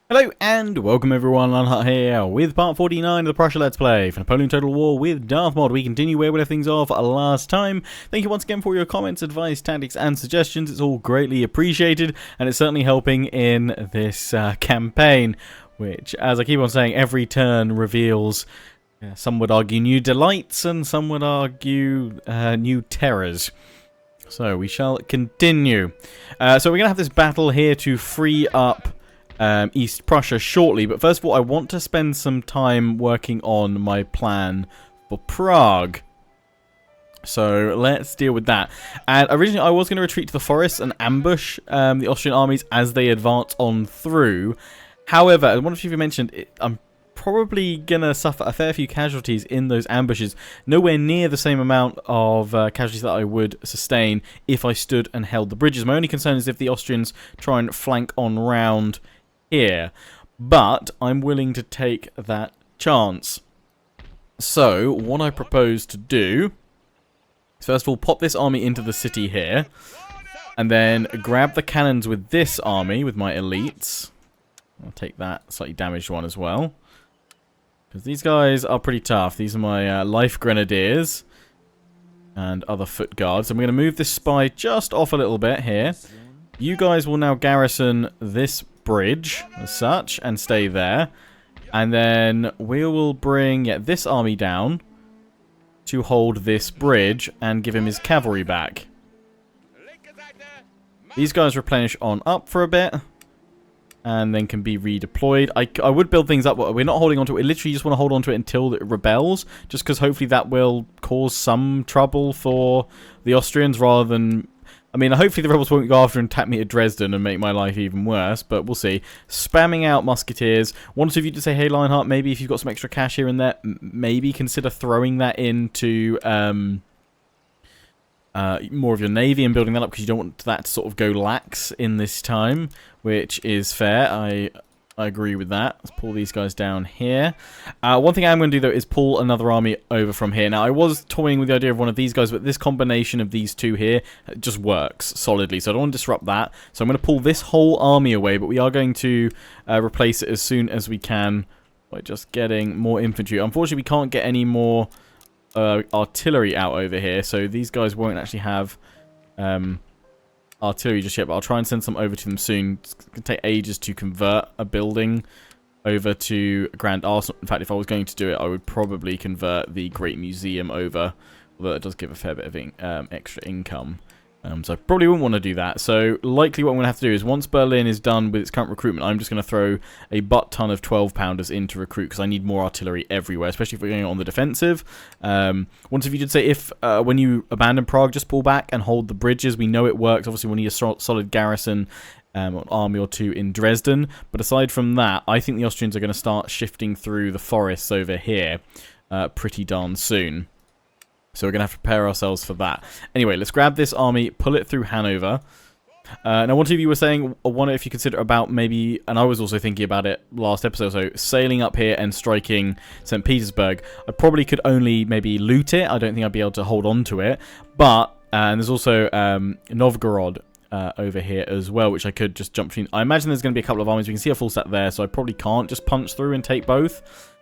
Hello and welcome everyone, Untitled here with part 49 of the Prussia Let's Play for Napoleon Total War with Darthmod. We continue where we left things off last time. Thank you once again for your comments, advice, tactics and suggestions. It's all greatly appreciated and it's certainly helping in this campaign, which, as I keep on saying, every turn reveals, some would argue, new delights and some would argue new terrors. So we shall continue. So we're going to have this battle here to free up East Prussia shortly, but first of all I want to spend some time working on my plan for Prague. So let's deal with that. And originally I was going to retreat to the forests and ambush the Austrian armies as they advance on through. However, as one of you mentioned, I'm probably going to suffer a fair few casualties in those ambushes. Nowhere near the same amount of casualties that I would sustain if I stood and held the bridges. My only concern is if the Austrians try and flank on round here, but I'm willing to take that chance. So what I propose to do is first of all pop this army into the city here, and then grab the cannons with this army with my elites. I'll take that slightly damaged one as well, because these guys are pretty tough. These are my life grenadiers and other foot guards. I'm going to move this spy just off a little bit here. You guys will now garrison this bridge as such and stay there, and then we will bring this army down to hold this bridge and give him his cavalry back. These guys replenish on up for a bit and then can be redeployed. I would build things up, but we're not holding on to it. We literally just want to hold on to it until it rebels, just because hopefully that will cause some trouble for the Austrians rather than... I mean, hopefully the rebels won't go after and attack me at Dresden and make my life even worse, but we'll see. Spamming out musketeers. One or two of you to say, hey, Lionheart, maybe if you've got some extra cash here and there, maybe consider throwing that into more of your navy and building that up, because you don't want that to sort of go lax in this time, which is fair. I agree with that. Let's pull these guys down here. One thing I'm going to do, though, is pull another army over from here. Now, I was toying with the idea of one of these guys, but this combination of these two here just works solidly, so I don't want to disrupt that. So I'm going to pull this whole army away, but we are going to replace it as soon as we can by just getting more infantry. Unfortunately, we can't get any more artillery out over here, so these guys won't actually have... artillery just yet, but I'll try and send some over to them soon. It's going to take ages to convert a building over to a Grand Arsenal. In fact, if I was going to do it, I would probably convert the Great Museum over, although it does give a fair bit of extra income. So I probably wouldn't want to do that. So likely what I'm going to have to do is, once Berlin is done with its current recruitment, I'm just going to throw a butt-ton of 12-pounders in to recruit, because I need more artillery everywhere, especially if we're going on the defensive. Once if you did say, if when you abandon Prague, just pull back and hold the bridges. We know it works. Obviously, we need a solid garrison, an army or two in Dresden. But aside from that, I think the Austrians are going to start shifting through the forests over here pretty darn soon. So we're going to have to prepare ourselves for that. Anyway, let's grab this army, pull it through Hanover. Now, one of you were saying, I wonder if you consider about maybe, and I was also thinking about it last episode, so sailing up here and striking St. Petersburg. I probably could only maybe loot it. I don't think I'd be able to hold on to it. But, and there's also Novgorod over here as well, which I could just jump between. I imagine there's going to be a couple of armies. We can see a full set there, so I probably can't just punch through and take both.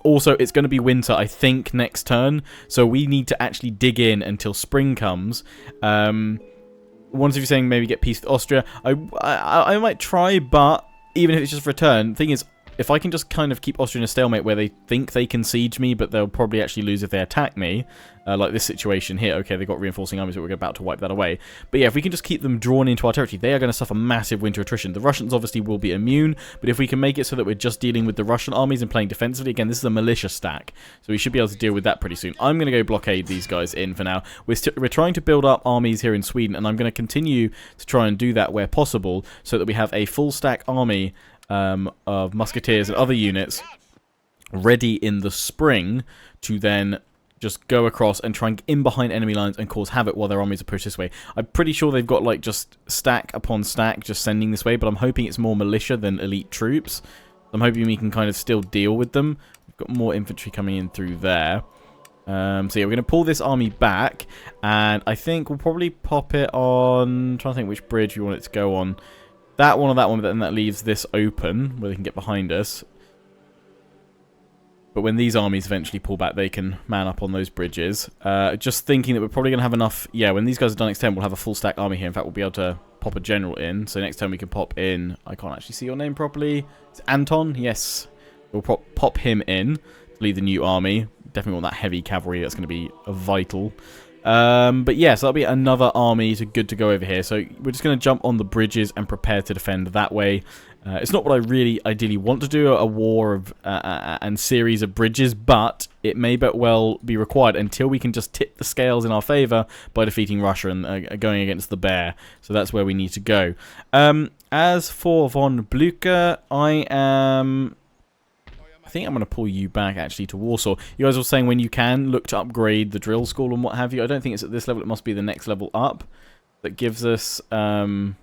Also, it's going to be winter, I think, next turn, so we need to actually dig in until spring comes. One of you saying maybe get peace with Austria. I might try, but even if it's just for a turn, the thing is, if I can just kind of keep Austria in a stalemate where they think they can siege me, but they'll probably actually lose if they attack me, like this situation here. Okay, they've got reinforcing armies, but we're about to wipe that away. But yeah, if we can just keep them drawn into our territory, they are going to suffer massive winter attrition. The Russians obviously will be immune, but if we can make it so that we're just dealing with the Russian armies and playing defensively, again, this is a militia stack, so we should be able to deal with that pretty soon. I'm going to go blockade these guys in for now. We're trying to build up armies here in Sweden, and I'm going to continue to try and do that where possible, so that we have a full stack army of musketeers and other units ready in the spring to then just go across and try and get in behind enemy lines and cause havoc while their armies are pushed this way. I'm pretty sure they've got like just stack upon stack just sending this way, but I'm hoping it's more militia than elite troops. I'm hoping we can kind of still deal with them. We've got more infantry coming in through there. So yeah, we're going to pull this army back, and I think we'll probably pop it on... I'm trying to think which bridge we want it to go on. that one or that one, but then that leaves this open where they can get behind us. But when these armies eventually pull back, they can man up on those bridges. Just thinking that we're probably going to have enough... Yeah, when these guys are done next turn, we'll have a full stack army here. In fact, we'll be able to pop a general in. So next time we can pop in... I can't actually see your name properly. It's Anton? Yes. We'll pop him in to lead the new army. Definitely want that heavy cavalry. That's going to be vital. But yeah, so that'll be another army good to go over here. So we're just going to jump on the bridges and prepare to defend that way. It's not what I really ideally want to do, a war of and series of bridges, but it may but well be required until we can just tip the scales in our favour by defeating Russia and going against the bear. So that's where we need to go. As for von Blücher, I think I'm going to pull you back, actually, to Warsaw. You guys were saying when you can, look to upgrade the drill school and what have you. I don't think it's at this level. It must be the next level up that gives us a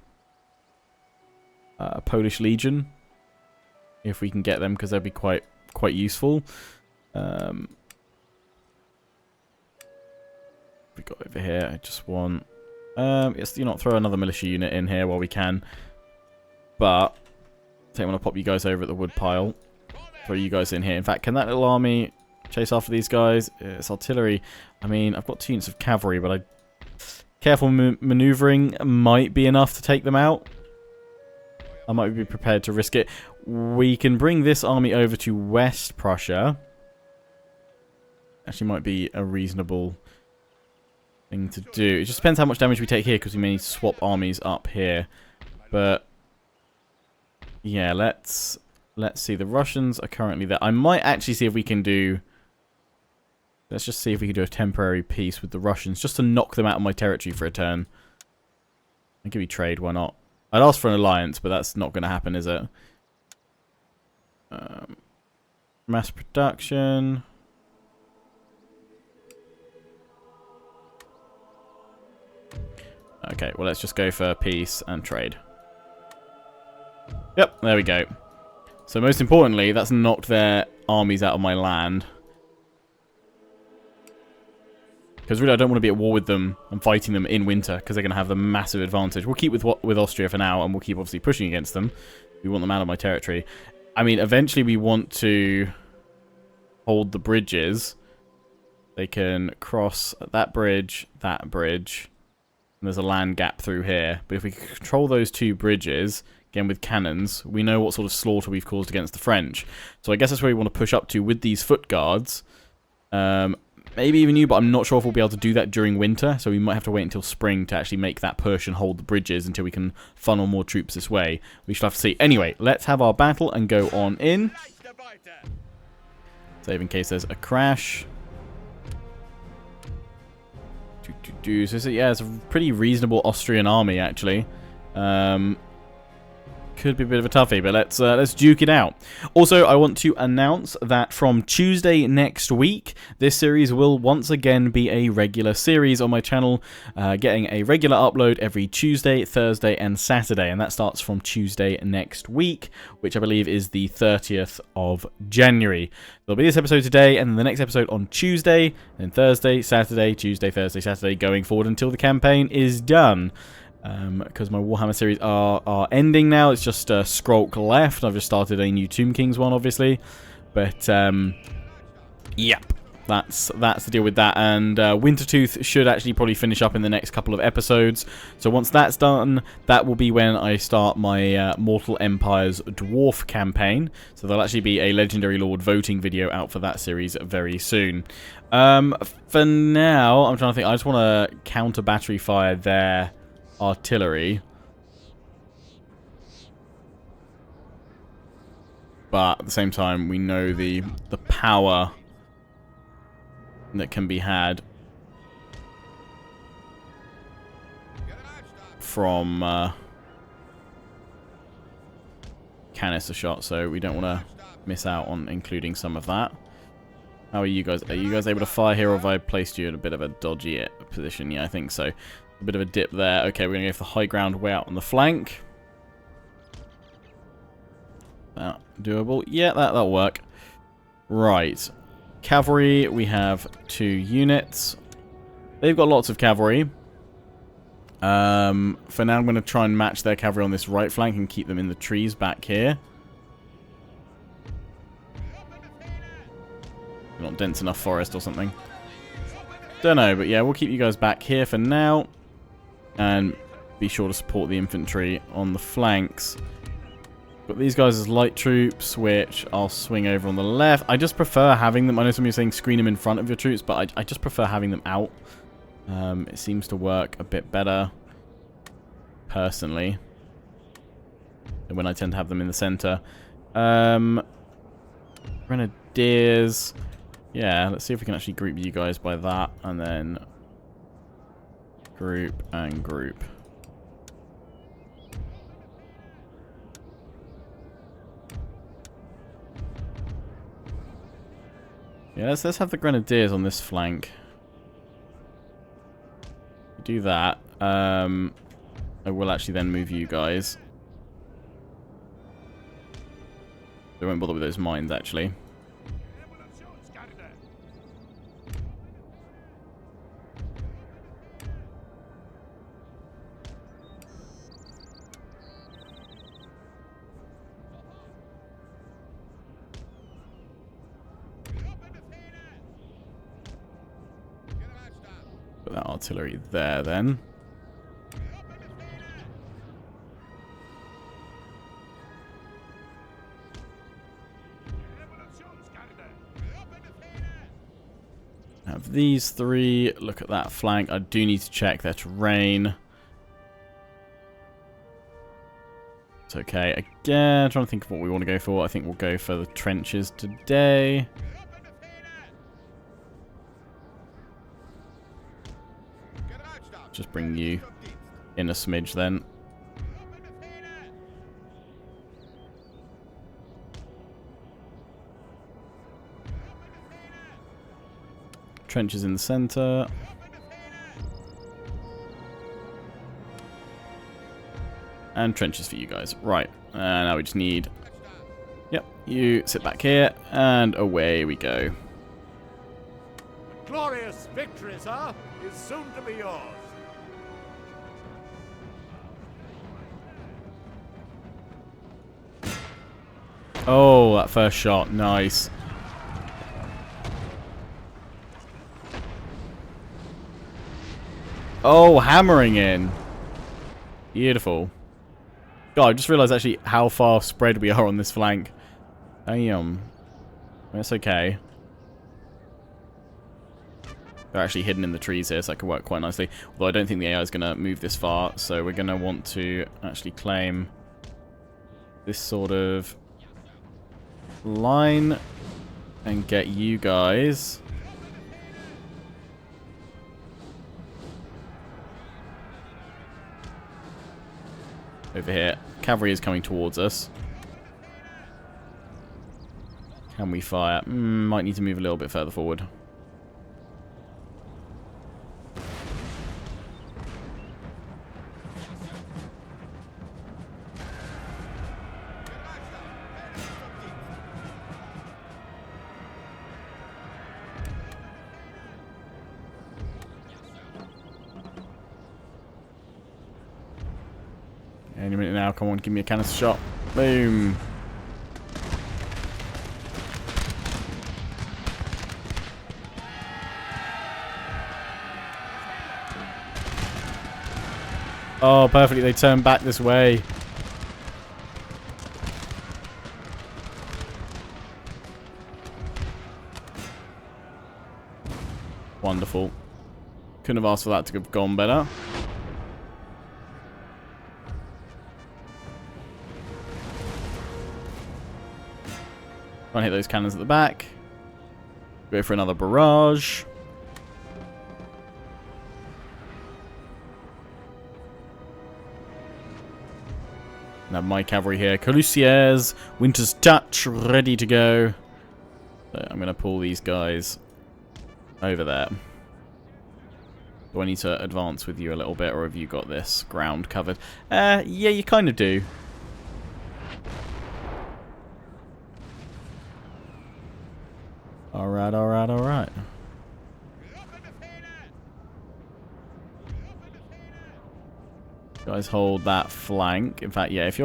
Polish Legion. If we can get them, because they'd be quite useful. We got over here. I just want... yes, do not throw another militia unit in here while we can. But I think I'm going to pop you guys over at the wood pile. Throw you guys in here. In fact, can that little army chase after these guys? It's artillery. I mean, I've got 2 units of cavalry, but careful maneuvering might be enough to take them out. I might be prepared to risk it. We can bring this army over to West Prussia. Actually, might be a reasonable thing to do. It just depends how much damage we take here, because we may need to swap armies up here. But yeah, let's see. The Russians are currently there. I might actually see if we can do... Let's just see if we can do a temporary peace with the Russians, just to knock them out of my territory for a turn. I'll give you trade, why not? I'd ask for an alliance, but that's not going to happen, is it? Mass production. Okay, well, let's just go for peace and trade. Yep, there we go. So most importantly, that's knocked their armies out of my land. Because really I don't want to be at war with them and fighting them in winter, because they're going to have the massive advantage. We'll keep with Austria for now, and we'll keep obviously pushing against them. We want them out of my territory. I mean, eventually we want to hold the bridges. They can cross that bridge, and there's a land gap through here. But if we control those 2 bridges... Again, with cannons, we know what sort of slaughter we've caused against the French. So I guess that's where we want to push up to with these foot guards. Maybe even you, but I'm not sure if we'll be able to do that during winter. So we might have to wait until spring to actually make that push and hold the bridges until we can funnel more troops this way. We shall have to see. Anyway, let's have our battle and go on in. Save in case there's a crash. So yeah, it's a pretty reasonable Austrian army, actually. Could be a bit of a toughie, but let's duke it out. Also, I want to announce that from Tuesday next week, this series will once again be a regular series on my channel, getting a regular upload every Tuesday, Thursday, and Saturday, and that starts from Tuesday next week, which I believe is the 30th of January. There'll be this episode today, and then the next episode on Tuesday, then Thursday, Saturday, Tuesday, Thursday, Saturday, going forward until the campaign is done. Because my Warhammer series are ending now. It's just Skrolk left. I've just started a new Tomb Kings one, obviously. But, yep. That's the deal with that. And Wintertooth should actually probably finish up in the next couple of episodes. So once that's done, that will be when I start my Mortal Empires Dwarf campaign. So there'll actually be a Legendary Lord voting video out for that series very soon. For now, I'm trying to think. I just want to counter battery fire their artillery, but at the same time we know the power that can be had from canister shot, so we don't want to miss out on including some of that. How are you guys? Are you guys able to fire here, or have I placed you in a bit of a dodgy position? Yeah, I think so. A bit of a dip there. Okay, we're going to go for the high ground way out on the flank. That doable? Yeah, that'll work. Right. Cavalry, we have 2 units. They've got lots of cavalry. For now, I'm going to try and match their cavalry on this right flank and keep them in the trees back here. Not dense enough forest or something. Don't know, but yeah, we'll keep you guys back here for now. And be sure to support the infantry on the flanks. Got these guys as light troops, which I'll swing over on the left. I just prefer having them. I know some of you are saying screen them in front of your troops, but I just prefer having them out. It seems to work a bit better, personally, than when I tend to have them in the center. Grenadiers. Yeah, let's see if we can actually group you guys by that, and then group and group. Yeah, let's have the Grenadiers on this flank. Do that. I will actually then move you guys. They won't bother with those mines, actually. Put that artillery there, then. Have these three. Look at that flank. I do need to check their terrain. It's okay. Again, trying to think of what we want to go for. I think we'll go for the trenches today. Just bring you in a smidge then. Trenches in the center. And trenches for you guys. Right. Now we just need... Yep, you sit back here. And away we go. Glorious victory, sir, is soon to be yours. Oh, that first shot. Nice. Oh, hammering in. Beautiful. God, I just realised actually how far spread we are on this flank. That's okay. They're actually hidden in the trees here, so that could work quite nicely. Although I don't think the AI is going to move this far, so we're going to want to actually claim this sort of line and get you guys over here. Cavalry is coming towards us. Can we fire? Might need to move a little bit further forward. Any minute now, come on, give me a canister shot. Boom. Oh, perfectly, they turn back this way. Wonderful. Couldn't have asked for that to have gone better. Try and hit those cannons at the back. Go for another barrage. Now my cavalry here. Calusiers, Winter's Touch, ready to go. So I'm going to pull these guys over there. Do I need to advance with you a little bit, or have you got this ground covered? Yeah, you kind of do. Alright, alright, alright. Guys hold that flank. In fact, yeah, if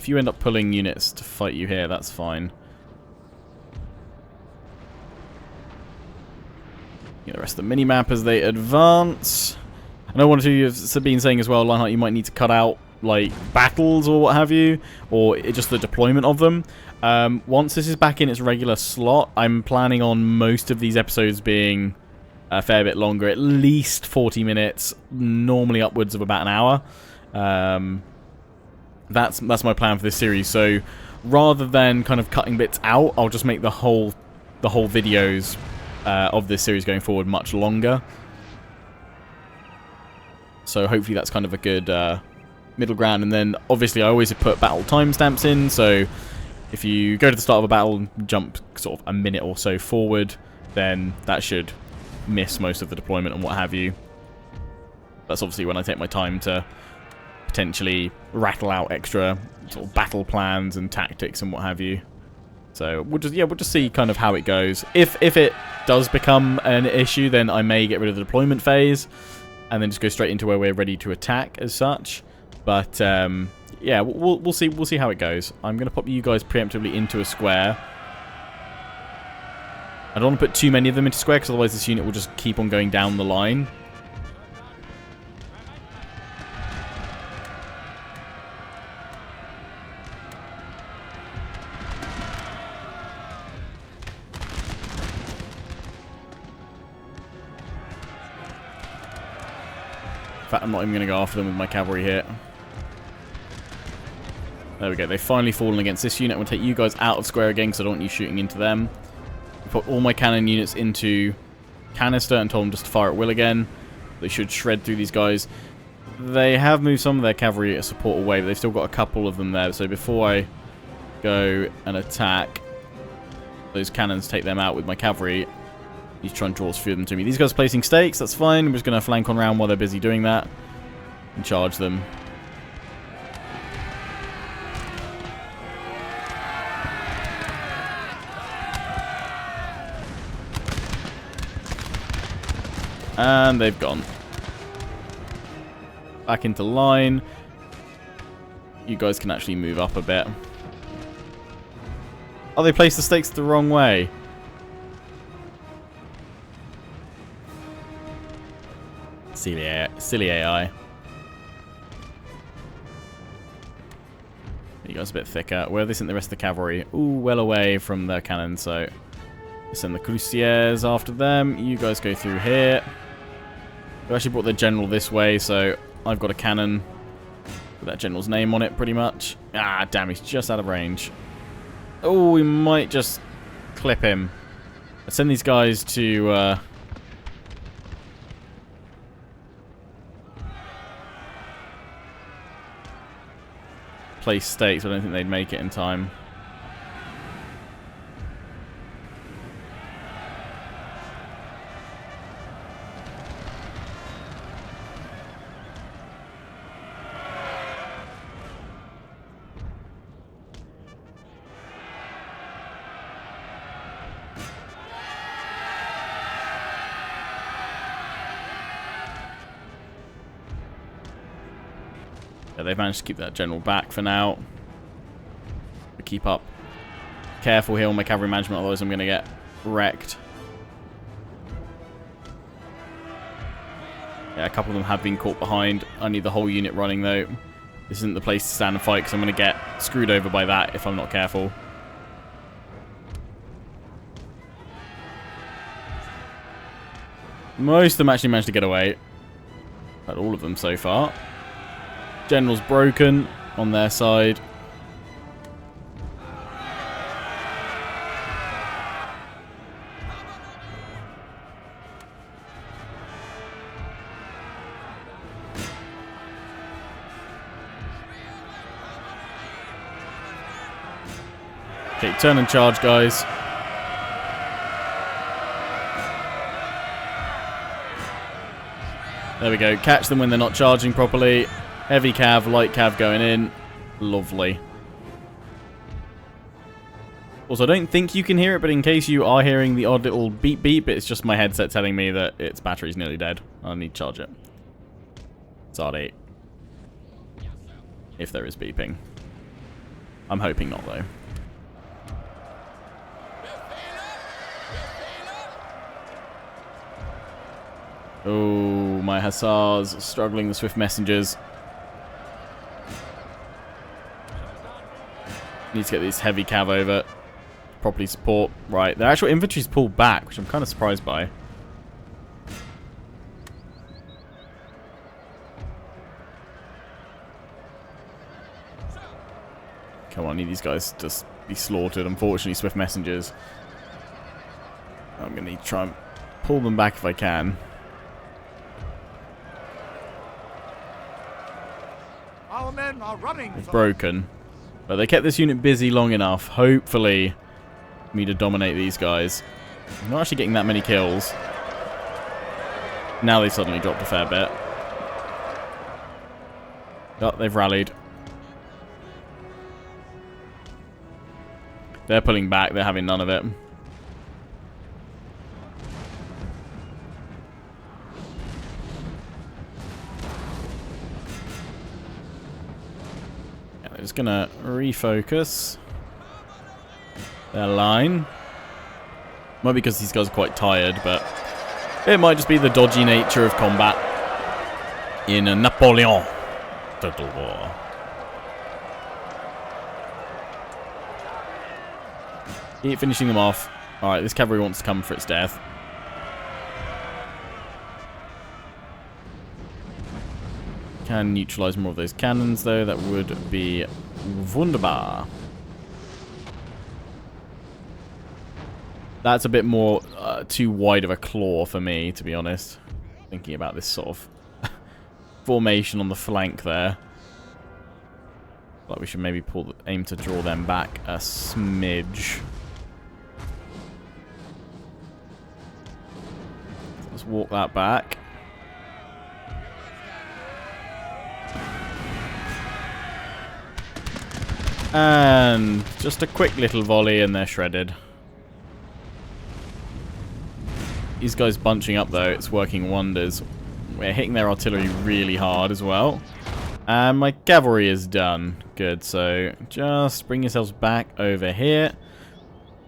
you end up pulling units to fight you here, that's fine. Get the rest of the mini-map as they advance. I know one or two of you have been saying as well, Lionheart, you might need to cut out, like, battles or what have you, or just the deployment of them. Once this is back in its regular slot, I'm planning on most of these episodes being a fair bit longer, at least 40 minutes, normally upwards of about an hour. That's my plan for this series. So rather than kind of cutting bits out, I'll just make the whole videos of this series going forward much longer. So hopefully that's kind of a good middle ground. And then obviously I always put battle timestamps in, so if you go to the start of a battle and jump sort of a minute or so forward, then that should miss most of the deployment and what have you. That's obviously when I take my time to potentially rattle out extra sort of battle plans and tactics and what have you. So we'll just see kind of how it goes. If it does become an issue, then I may get rid of the deployment phase and then just go straight into where we're ready to attack as such. But yeah, we'll see how it goes. I'm going to pop you guys preemptively into a square. I don't want to put too many of them into square, because otherwise this unit will just keep on going down the line. In fact, I'm not even going to go after them with my cavalry here. There we go. They've finally fallen against this unit. I'm going to take you guys out of square again, because I don't want you shooting into them. Put all my cannon units into canister and told them just to fire at will again. They should shred through these guys. They have moved some of their cavalry support away, but they've still got a couple of them there. So before I go and attack, those cannons take them out with my cavalry. He's trying to draw a few of them to me. These guys are placing stakes, that's fine. I'm just going to flank on round while they're busy doing that and charge them. And they've gone. Back into line. You guys can actually move up a bit. Oh, they placed the stakes the wrong way. Silly AI. You guys a bit thicker. Where they sent the rest of the cavalry? Ooh, well away from their cannon, so send the cuirassiers after them. You guys go through here. We actually brought the general this way, so I've got a cannon with that general's name on it, pretty much. Ah, damn, he's just out of range. Oh, we might just clip him. Let's send these guys to place stakes. I don't think they'd make it in time. Yeah, they've managed to keep that general back for now. Keep up. Careful here on my cavalry management, otherwise I'm going to get wrecked. Yeah, a couple of them have been caught behind. I need the whole unit running though. This isn't the place to stand and fight, because I'm going to get screwed over by that if I'm not careful. Most of them actually managed to get away. But all of them so far. General's broken on their side. Okay, turn and charge, guys. There we go. Catch them when they're not charging properly. Heavy cav, light cav going in. Lovely. Also, I don't think you can hear it, but in case you are hearing the odd little beep beep, it's just my headset telling me that its battery's nearly dead. I need to charge it. Sorry. If there is beeping. I'm hoping not, though. Oh, my hussars struggling, the swift messengers. Need to get these heavy cav over. Properly support. Right, their actual infantry's pulled back, which I'm kind of surprised by. Come on, I need these guys to just be slaughtered. Unfortunately, swift messengers. I'm going to need to try and pull them back if I can. Our men are running. It's broken. But they kept this unit busy long enough, hopefully, for me to dominate these guys. I'm not actually getting that many kills. Now they suddenly dropped a fair bit. Oh, they've rallied. They're pulling back. They're having none of it. Yeah, they're just going to refocus their line. Might be because these guys are quite tired, but it might just be the dodgy nature of combat in a Napoleon Total War. Keep finishing them off. Alright, this cavalry wants to come for its death. Can neutralize more of those cannons, though. That would be wunderbar. That's a bit more too wide of a claw for me, to be honest. Thinking about this sort of formation on the flank there. Like we should maybe aim to draw them back a smidge. Let's walk that back. And just a quick little volley and they're shredded. These guys bunching up though, it's working wonders. We're hitting their artillery really hard as well. And my cavalry is done. Good, so just bring yourselves back over here.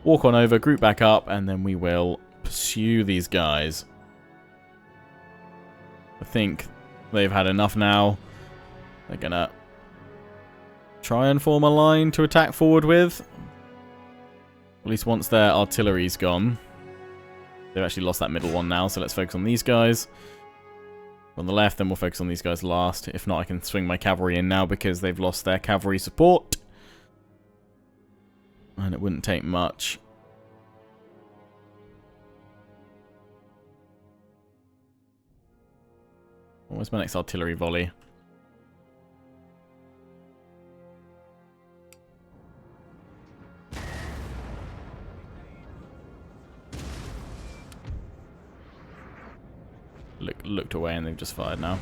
Walk on over, group back up, and then we will pursue these guys. I think they've had enough now. They're gonna try and form a line to attack forward with. At least once their artillery's gone. They've actually lost that middle one now, so let's focus on these guys. On the left, then we'll focus on these guys last. If not, I can swing my cavalry in now because they've lost their cavalry support. And it wouldn't take much. Where's my next artillery volley? Looked away and they've just fired now.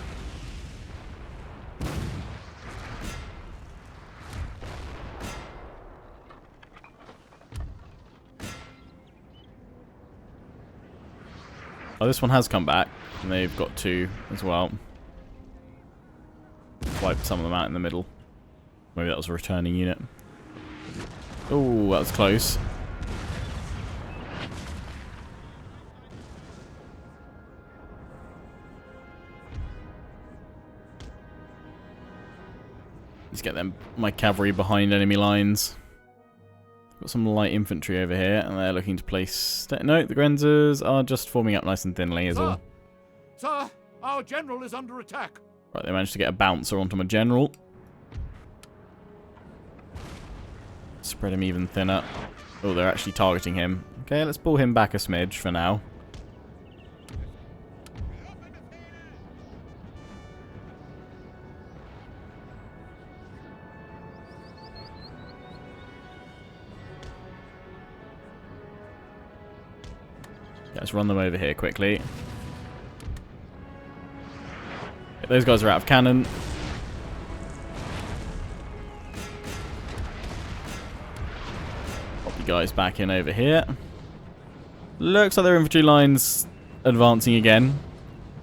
Oh, this one has come back, and they've got two as well. Wiped some of them out in the middle. Maybe that was a returning unit. Oh, that was close. Let's get them, my cavalry behind enemy lines. Got some light infantry over here, and they're looking to place... No, the Grenzers are just forming up nice and thinly as well. Sir, our general is under attack. Right, they managed to get a bouncer onto my general. Spread him even thinner. Oh, they're actually targeting him. Okay, let's pull him back a smidge for now. Let's run them over here quickly. Those guys are out of cannon. Pop you guys back in over here. Looks like their infantry line's advancing again.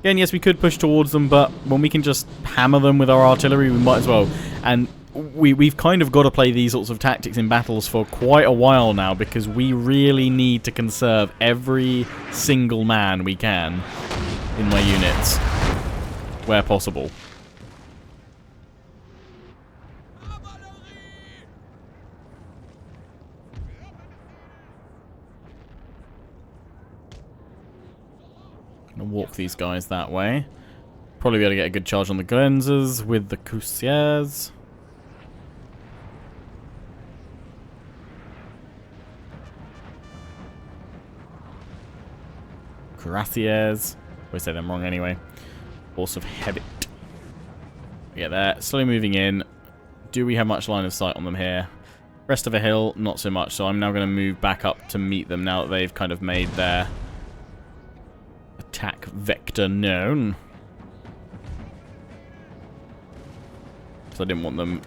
Again, yes, we could push towards them, but when we can just hammer them with our artillery, we might as well. And we've kind of got to play these sorts of tactics in battles for quite a while now, because we really need to conserve every single man we can in my units where possible. Gonna walk these guys that way. Probably be able to get a good charge on the Glenzers with the Cuirassiers. Cuirassiers. I always say them wrong anyway. Force of habit. Get there. Slowly moving in. Do we have much line of sight on them here? Rest of a hill, not so much. So I'm now going to move back up to meet them now that they've kind of made their attack vector known. So I didn't want them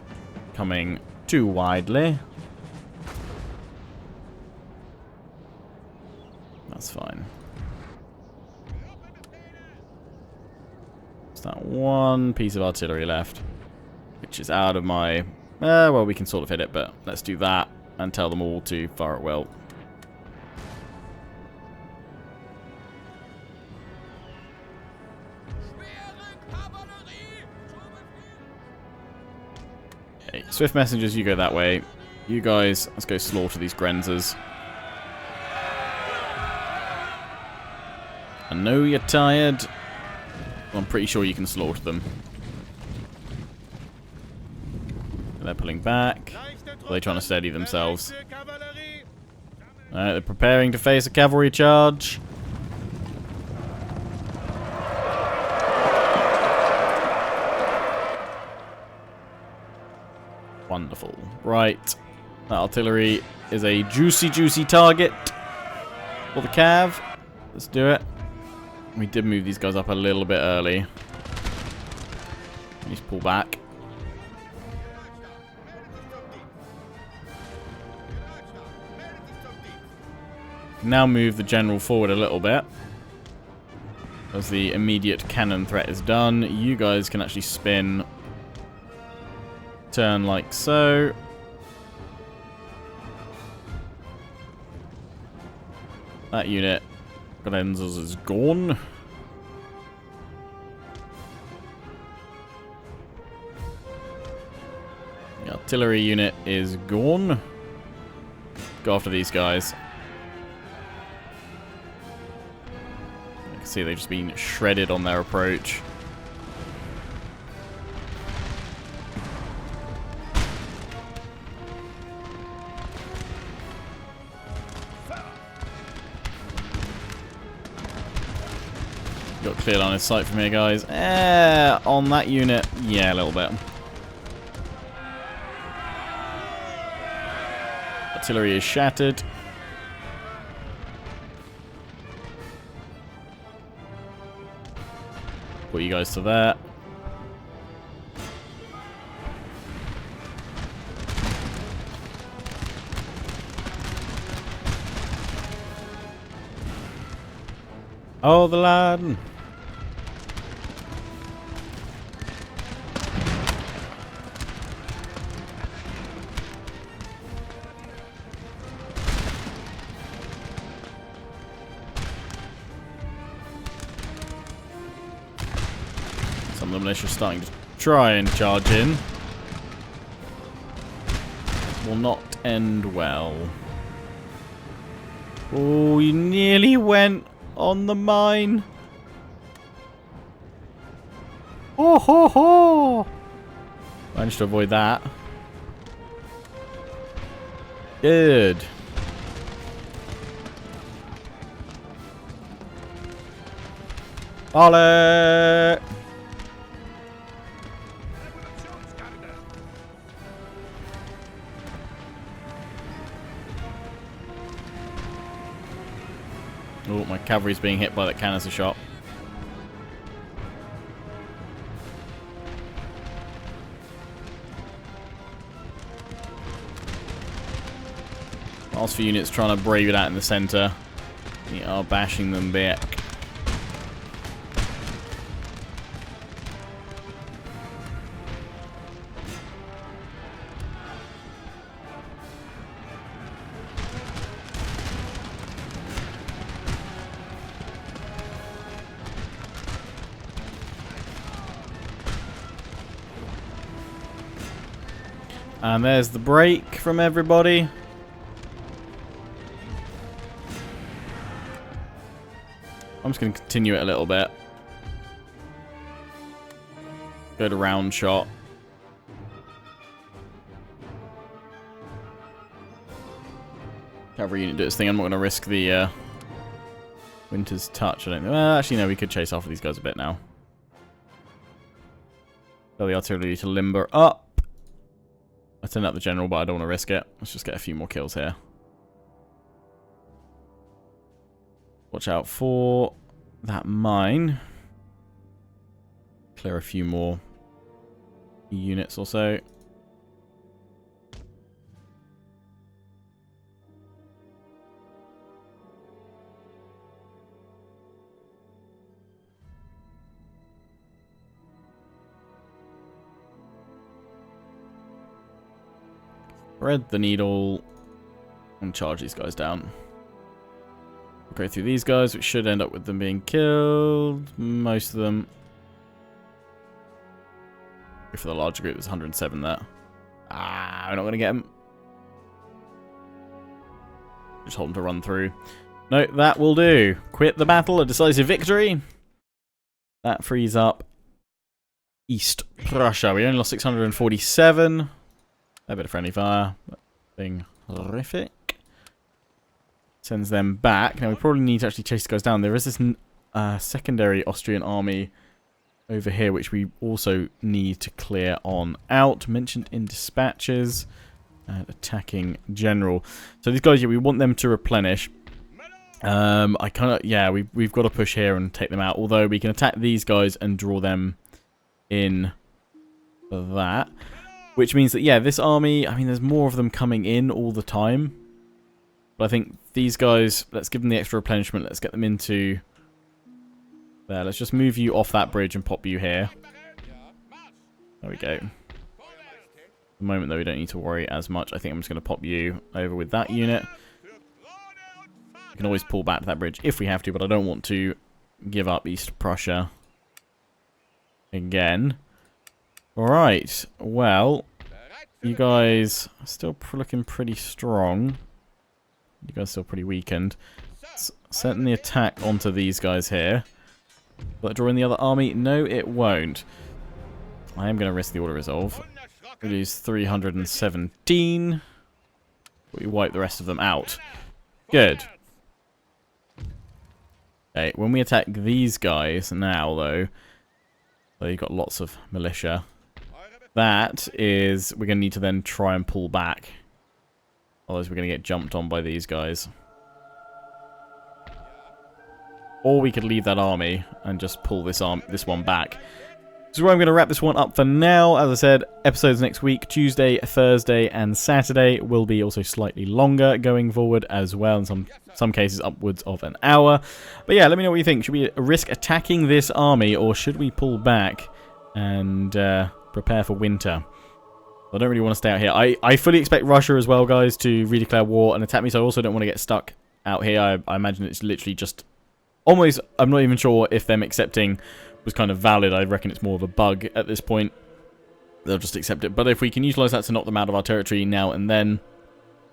coming too widely. That's fine. There's that one piece of artillery left, which is out of my... well, we can sort of hit it, but let's do that and tell them all to fire at will. Okay, swift messengers, you go that way. You guys, let's go slaughter these Grenzers. I know you're tired. I'm pretty sure you can slaughter them. They're pulling back. Are they trying to steady themselves? Alright, they're preparing to face a cavalry charge. Wonderful. Right. That artillery is a juicy, juicy target for the cav. Let's do it. We did move these guys up a little bit early. Just pull back. Now move the general forward a little bit, as the immediate cannon threat is done. You guys can actually spin, turn like so. That unit, Glenzers, is gone. The artillery unit is gone. Go after these guys. See, they've just been shredded on their approach. Got clear line of sight from here, guys. On that unit, yeah, a little bit. Artillery is shattered. Put you guys to that. Oh, the lad. Some of the militia are starting to try and charge in. Will not end well. Oh, you nearly went on the mine. Oh ho ho! Managed to avoid that. Good. Ollie! Oh, my cavalry's being hit by that canister shot. Alpha units trying to brave it out in the center. We are bashing them back. And there's the break from everybody. I'm just going to continue it a little bit. Go to round shot. Cavalry unit do its thing. I'm not going to risk the Winter's Touch. I don't know. Well, actually, no, we could chase after these guys a bit now. Tell the artillery to limber up. I send out the general, but I don't want to risk it. Let's just get a few more kills here. Watch out for that mine. Clear a few more units or so. Thread the needle and charge these guys down. We'll go through these guys, which should end up with them being killed. Most of them. For the larger group, there's 107 there. Ah, we're not going to get them. Just hold them to run through. No, that will do. Quit the battle, a decisive victory. That frees up East Prussia. We only lost 647. A bit of friendly fire. Being horrific. Sends them back. Now we probably need to actually chase these guys down. There is this secondary Austrian army over here, which we also need to clear on out. Mentioned in dispatches. Attacking general. So these guys, yeah, we want them to replenish. We've got to push here and take them out. Although we can attack these guys and draw them in for that. Which means that, yeah, this army, I mean, there's more of them coming in all the time. But I think these guys, let's give them the extra replenishment. Let's get them into there. Let's just move you off that bridge and pop you here. There we go. At the moment, though, we don't need to worry as much. I think I'm just going to pop you over with that unit. We can always pull back to that bridge if we have to, but I don't want to give up East Prussia again. Alright, well, you guys are still looking pretty strong. You guys are still pretty weakened. Send the attack onto these guys here. Will that draw in the other army? No, it won't. I am going to risk the auto resolve. We lose 317. We wipe the rest of them out. Good. Okay, when we attack these guys now, though, you've got lots of militia. That is, we're going to need to then try and pull back. Otherwise we're going to get jumped on by these guys. Or we could leave that army and just pull this one back. This is where I'm going to wrap this one up for now. As I said, episodes next week, Tuesday, Thursday, and Saturday will be also slightly longer going forward as well. In some cases, upwards of an hour. But yeah, let me know what you think. Should we risk attacking this army, or should we pull back and prepare for winter? I don't really want to stay out here. I fully expect Russia as well, guys, to redeclare war and attack me, so I also don't want to get stuck out here. I imagine it's literally just almost, I'm not even sure if them accepting was kind of valid. I reckon it's more of a bug at this point. They'll just accept it. But if we can utilize that to knock them out of our territory now and then,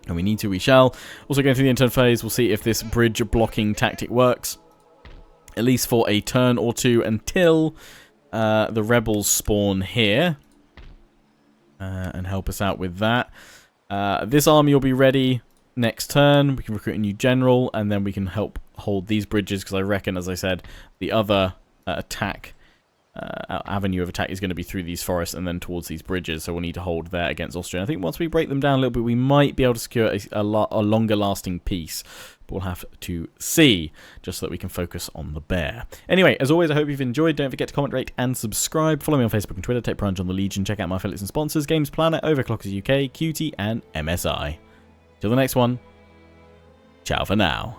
and we need to, we shall. Also going through the intern phase, we'll see if this bridge blocking tactic works. At least for a turn or two until the rebels spawn here. And help us out with that. This army will be ready next turn. We can recruit a new general, and then we can help hold these bridges, because I reckon, as I said, the other avenue of attack is going to be through these forests and then towards these bridges, so we'll need to hold there against Austria. I think once we break them down a little bit, we might be able to secure a longer lasting peace, but we'll have to see, just so that we can focus on the bear. Anyway, as always, I hope you've enjoyed. Don't forget to comment, rate, and subscribe. Follow me on Facebook and Twitter. Take plunge on the Legion. Check out my affiliates and sponsors: Games Planet, Overclockers UK, QT, and MSI. Till the next one, ciao for now.